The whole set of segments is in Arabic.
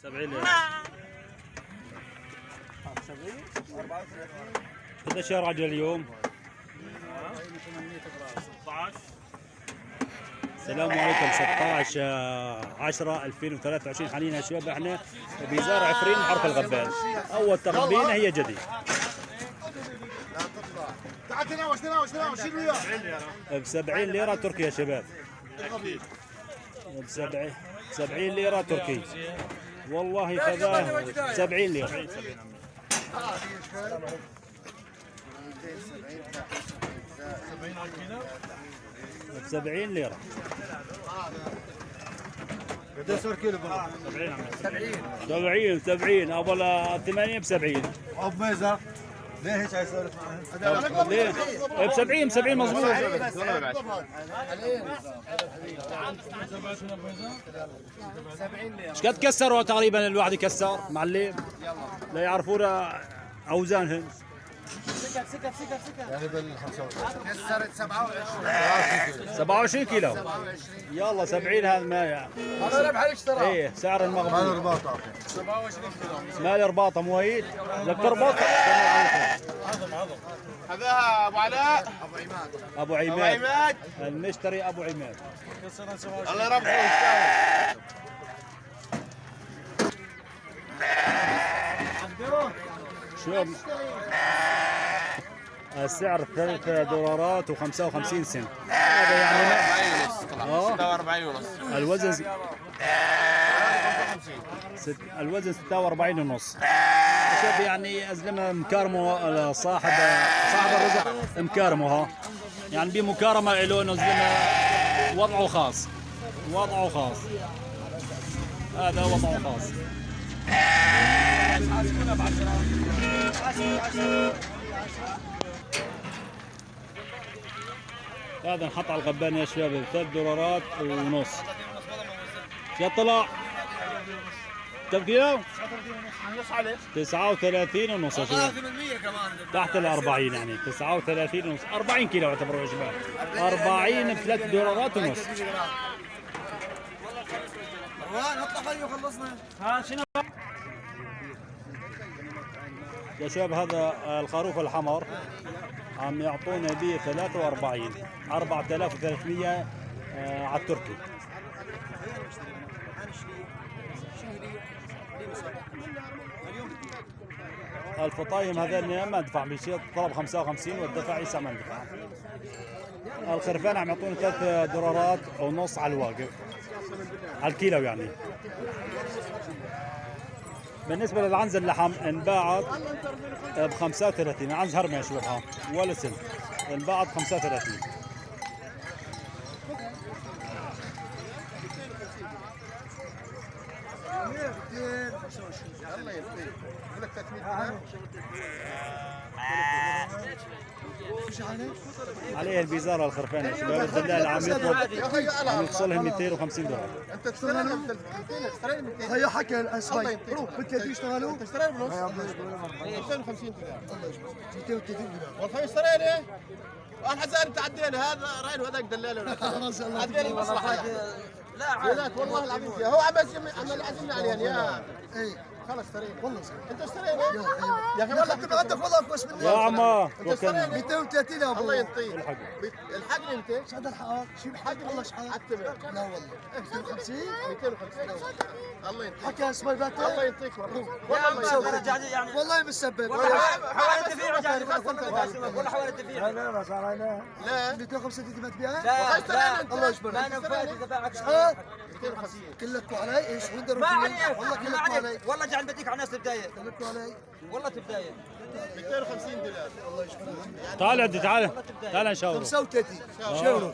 70 ليرة. هذا شهر عجل اليوم. 16. السلام عليكم. 16/10/2023 حاليا يا شباب احنا بزارع عفرين حرف الغبال. اول تغبينه هي جدي ب 70 ليرة تركي يا شباب. ب 70 ليرة تركي والله كذا 70 ليرة. ب 70 ليرة. قديش صار كيلو؟ 70 70 اول 80 ب 70. اب ميزه ليه هيك عايز اسولف معاه؟ ليه؟ ب 70 ب 70 مظبوط. ايش قد كسروا تقريبا الواحد يكسر معلم؟ لا يعرفون اوزانهم. يعني بال 25 كسرت 27 كيلو. يلا 70 هذا ما يعني. هذا ربح اشترى ايه سعر مال المغبون. رباط 27 كيلو. مال رباطه مويد. لك تربط هذا ابو علاء ابو عماد. المشتري ابو عماد. الله يربحه ويستاهل. شو السعر $3 و55 سنت. هذا يعني 46 ونص. الوزن الوزن 46 ونص. شوف يعني ازلمه مكارمه صاحب الرزق مكارمه ها. يعني بمكارمه له انه زلمه وضعه خاص. وضعه خاص. هذا وضعه خاص. هذا انحط على الغبان يا شباب $3 ونص. يا طلع كم كيلو؟ 39 ونص يا شباب. تحت ال 40 يعني 39 ونص. 40 كيلو يعتبروا يا شباب. 40 ب $3 ونص. مروان اطلع خليه خلصنا. ها شنو؟ يا شباب هذا الخروف الحمر عم يعطونا به 43 4300 على التركي. الفطايم هذا ما ندفع بشيء. طلب 55 والدفع يسع ما ندفع. الخرفان عم يعطونا $3 ونص على الواقف على الكيلو يعني. بالنسبة للعنز اللحم انباعت ب 35. عنز هرمي يا شباب ها ولا سن. انباعت ب 35. عليه البيزار الخرفان يا شباب. الدلال عم يطلب عم يوصلهم $250. انت تشتري هي حكى الاسباي بدك يشتغلوا انت اشترينا بنص 250 دولار. 230 دولار والله اشترينا الحزان تعدينا هذا راين وهذاك دلاله عدينا المصلحه. لا والله العظيم هو عم يعزمنا عليها يا اي خلص اشترينا والله انت اشترينا يا اخي والله انت عندك والله كويس مني يا عمار انت اشترينا 230 يا ابو الله ينطيك الحق. الحقني انت شحال الحقك؟ شو الحق والله شحال؟ عتبه لا والله 250 250 الله ينطيك حكى اسباي الله باتر ينطيك والله يعني والله مسبب حوالي الدفيع جاي ولا حوالي الدفيع. لا صار علينا لا 250 ما تبيعها؟ لا الله يجبرك ما نفعت تبعك. شحال؟ 250 كلكوا علي ايش وين ما عليك والله ما كلكوا علي عليك والله جعل بديك على الناس البداية. كلكوا علي والله تبداية 250 دولار الله يجبرك تعال عندي تعال تعال نشاور. 35 شنو؟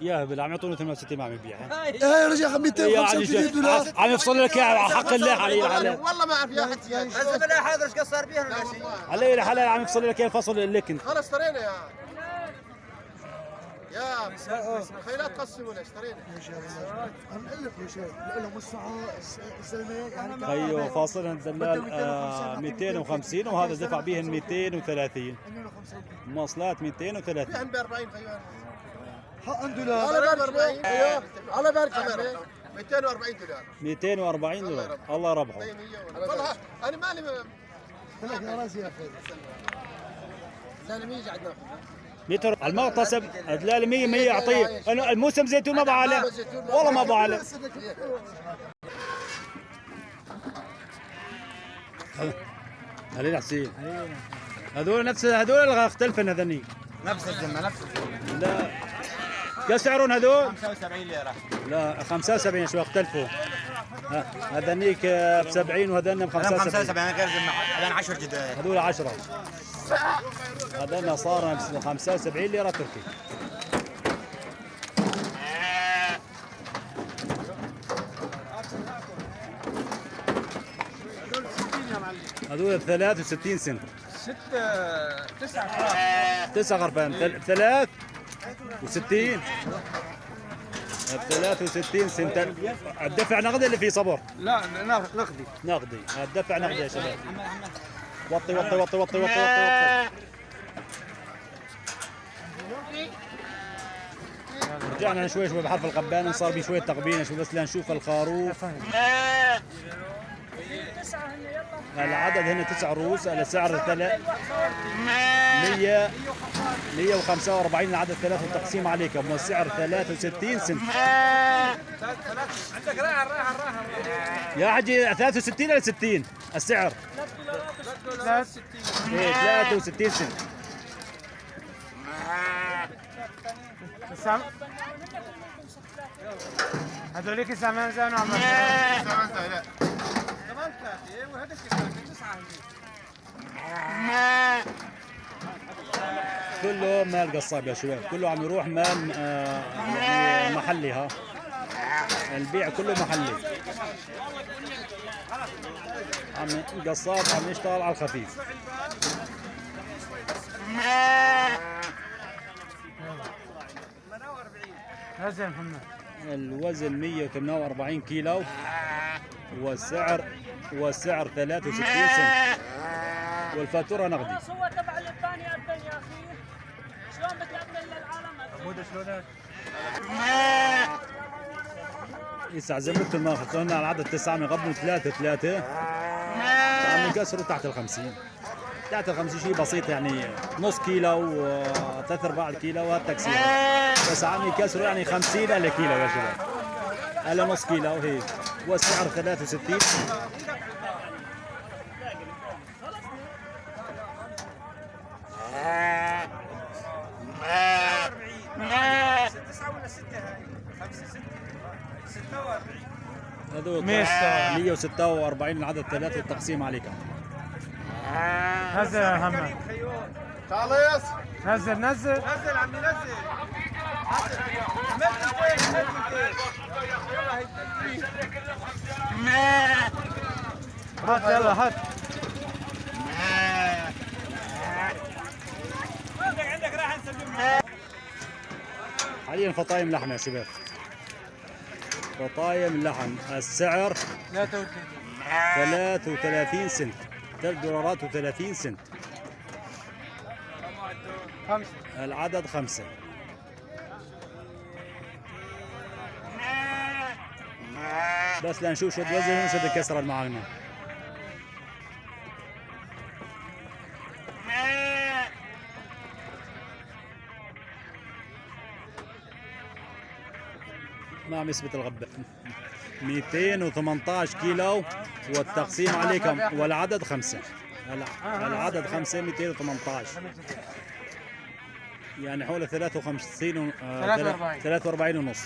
يا هبل عم يعطونا 68 ما عم يبيعها. يا رجال يعني 235 دولار عم يفصل لك اياها حق الله علي والله ما اعرف يا احد زياده لازم لا حاضر ايش قصر بيها ولا شيء. علي الحلال عم يفصل لك اياها الفصل لك انت. خلاص اشترينا يا خيلات قسم ولا اشترينا عم اقول لك يا شيخ لهم الساعه الزلمه يعني خيو فاصلها الدلال 250 وهذا دفع بيهن 230. مواصلات 230. فيهن ب 40 خيال حق دولار على بال 40 ايوه على بالك 240 دولار 240 دولار. الله ربحه. والله انا مالي لك يا راسي يا اخي. زلمه يجي عندنا متر المغتصب تلاقي 100 يعطيه. الموسم زيتون ما بعلى والله ما بعلى. خلينا حسين هذول نفس هذول اللي اختلفن هذني نفس الذمه نفس الذمه. لا كم سعرهم هذول؟ 75 ليره. لا 75 شو اختلفوا. هذنيك ب 70 وهذن ب 75. 75 غير ذمه. الان 10 جداد. هذول 10. هذن صار 75 ليره تركي. هذول 63 سنت. 9 غرفان 63 63 سنت. الدفع نقدي اللي فيه صبر؟ لا نقدي. نقدي. الدفع نقدي يا شباب. وطي وطي وطي وطي وطي وطي. رجعنا شوي شوي بحرف القبانة صار بي شوية تقبينة شوي بس لنشوف الخروف. العدد هنا 9 رؤوس على سعر 145 العدد 3 والتقسيم عليكم والسعر 63 سنت. عندك راحه يا حجي 63 ولا 60 السعر؟ 63. ايه 63 سنت. هذوليك سامان زانوا عم كله مال قصاب يا شباب. كله عم يروح مال يعني محلي. ها البيع كله محلي. قصاب عم يشتغل على الخفيف. هذا محمد. الوزن 148 كيلو والسعر 63 سنت والفاتوره نقدي. هو تبع الثاني أبدا يا أخي. شلون بتقبل للعالم؟ عمود شلونك؟ يسع زملته ما خلصنا على العدد 9 عم يقبلوا 3 عم يكسروا تحت ال 50. تحت ال 50 شيء بسيط يعني نص كيلو 3/4 الكيلو هالتكسير. بس عم يكسروا يعني 50 إلا كيلو يا شباب. إلا نص كيلو هيك والسعر 63. هذول 146 العدد 3 والتقسيم عليكم. نزل يا محمد. خالص نزل نزل عمي نزل. هات يلا هات. عندك راح نسلم. حاليا فطايم لحم يا شباب. فطايم لحم السعر 33 سنت. $3.30 سنت. العدد 5. بس لنشوف شد وزن وشد كسر المعاينة. ما عم يثبت الغبة. 218 كيلو والتقسيم عليكم والعدد 5. العدد 5 218 يعني حول 53 43 ونص.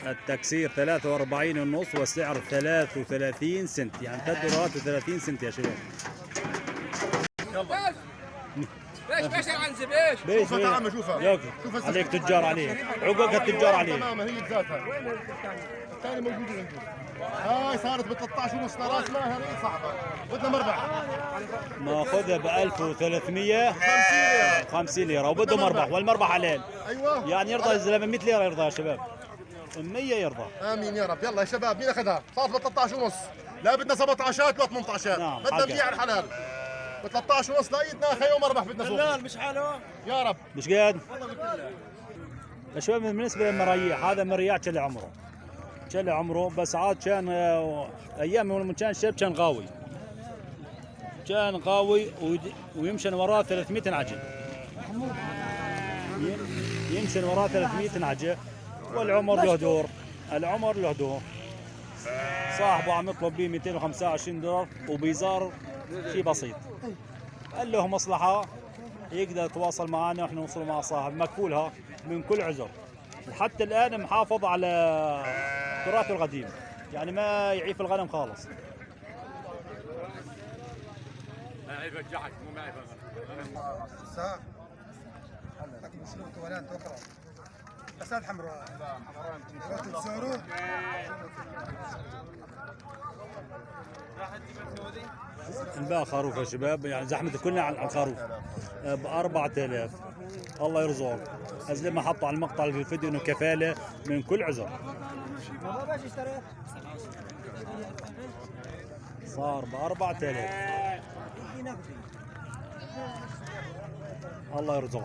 التكسير 43 ونص والسعر 33 سنت يعني $3.30 سنت يا شباب. ليش عن زبيش؟ بيش شوف تعال شوفها. شوف عليك تجار عليه عقوق التجار عليه. تماما هي ذاتها. الثاني موجود عندي. هاي صارت ب 13 ونص راس ما هي صعبه. بدنا مربح. ماخذها ب 1350 ليره وبده مربح والمربح عليه. ايوه يعني يرضى الزلمه 100 ليره يرضى يا شباب. 100 يرضى. امين يا رب. يلا يا شباب مين اخذها؟ صارت ب 13 ونص. لا بدنا 17 ولا 18. نعم، بدنا حقا. نبيع الحلال. ب 13 ونص لايدنا خيو مربح بدنا سوق. مش حاله. يا رب. مش قاد شوي بالنسبه للمريح، هذا مرياح كل عمره، كل عمره، بس عاد كان ايام من كان شاب كان غاوي، كان غاوي ويمشي وراه 300 نعجه، يمشي وراه 300 نعجه، والعمر له دور، العمر له دور. صاحبه عم يطلب به 225 دولار وبيزار شيء بسيط، قال له مصلحه يقدر يتواصل معنا واحنا نوصل مع صاحب مكفولها من كل عذر، وحتى الان محافظ على تراثه القديم، يعني ما يعيف الغنم خالص. ما يرجعك مو ما ساعة لكن شنو تولان تقرا أسد حمراء تسعره انباع خروف يا شباب، يعني زحمة كلنا على الخروف ب 4000. الله يرزقك. أزلمة حطوا على المقطع في الفيديو انه كفالة من كل عذر. صار ب 4000. الله يرزقك.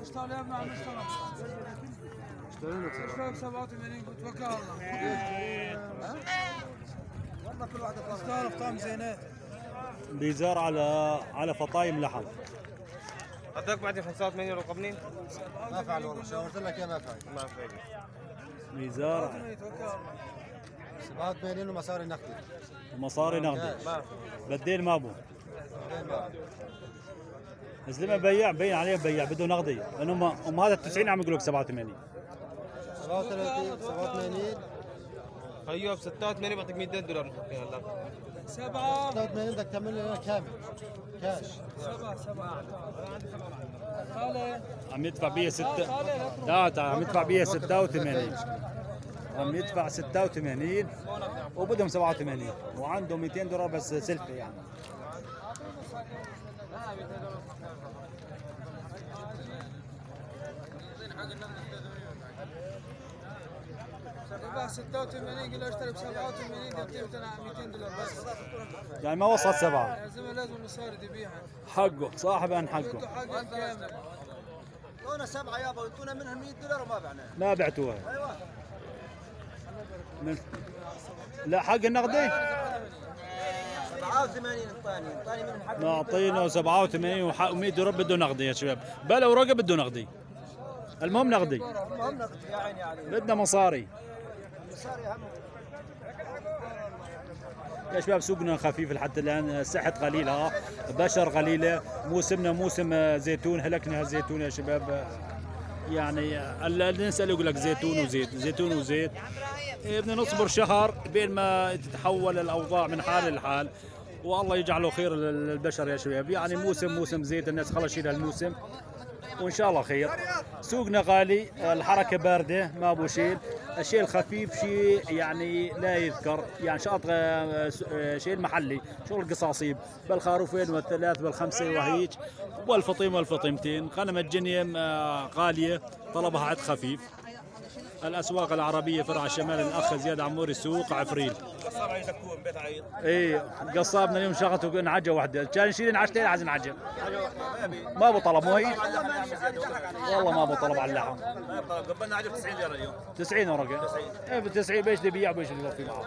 اشتغل يا ابن عم اشتغل 87 قلت وكا والله كل واحد اشتغل قطام زينات بيزار على فطايم لحم. هذاك بعد 85 يورو قبنين ما فعل والله شاورت لك يا ما فعل ما فعل. بيزار 87 ومصاري نقدي مصاري نقدي. ما بدين ما ابو زلمه بياع بين عليه بياع بده نقدي، لانه هذا 90 عم يقول لك 87. 87 خيو ب 86 بعطيك 200 دولار نحطيها هلا 86 بدك تعمل لنا كامل كاش 7 خالي عم يدفع بيه 6 لا عم يدفع بيه 86، عم يدفع 86 وبدهم 87 وعنده 200 دولار بس سلفه يعني. يباع 86 قال له اشتري ب 87 قلت انا 200 دولار بس يعني ما وصل 7. يا زلمه لازم المصاري تبيعها حقه صاحب عن حقه. انتوا حقك كامل اعطونا 7 يابا وانتونا منهم 100 دولار وما بعناها. ما بعتوها. ايوه لا حق النقدي 87 انطاني منهم حق. نعطينه 87 و100 دولار بده نقدي يا شباب، بلا ورقه بده نقدي. المهم نقدي، المهم نقد يا عيني عليك. بدنا مصاري مصاري اهم. يا شباب. سوقنا خفيف لحتى الان، ساحة قليلة، بشر قليلة، موسمنا موسم زيتون، هلكنا هالزيتون يا شباب. يعني اللي نسأل يقول لك زيتون وزيت، زيتون وزيت. بدنا نصبر شهر بين ما تتحول الاوضاع من حال لحال، والله يجعله خير للبشر يا شباب. يعني موسم زيت، الناس خلص شيل هالموسم وان شاء الله خير. سوقنا غالي، الحركه بارده، ما ابو شيء، الشيء الخفيف شيء يعني لا يذكر، يعني شاط شيء المحلي، شغل قصاصيب بالخروفين والثلاث بالخمسه وهيج، والفطيم والفطيمتين. غنم الجنيم غاليه، طلبها عد خفيف. الاسواق العربيه فرع الشمال، الاخ زياد عموري، سوق عفريل. قصاب عايز يكون بيت عيد. اي قصابنا اليوم شغلته نعجه واحده، كان يشيل عجتين عايز نعجه. ما ابو طلب مو هي؟ والله ما ابو طلب على اللحم. قبلنا عجب 90 ليره اليوم. 90 ورقه. ايه ب 90 بيش بيبيع وبيش يوفي معه.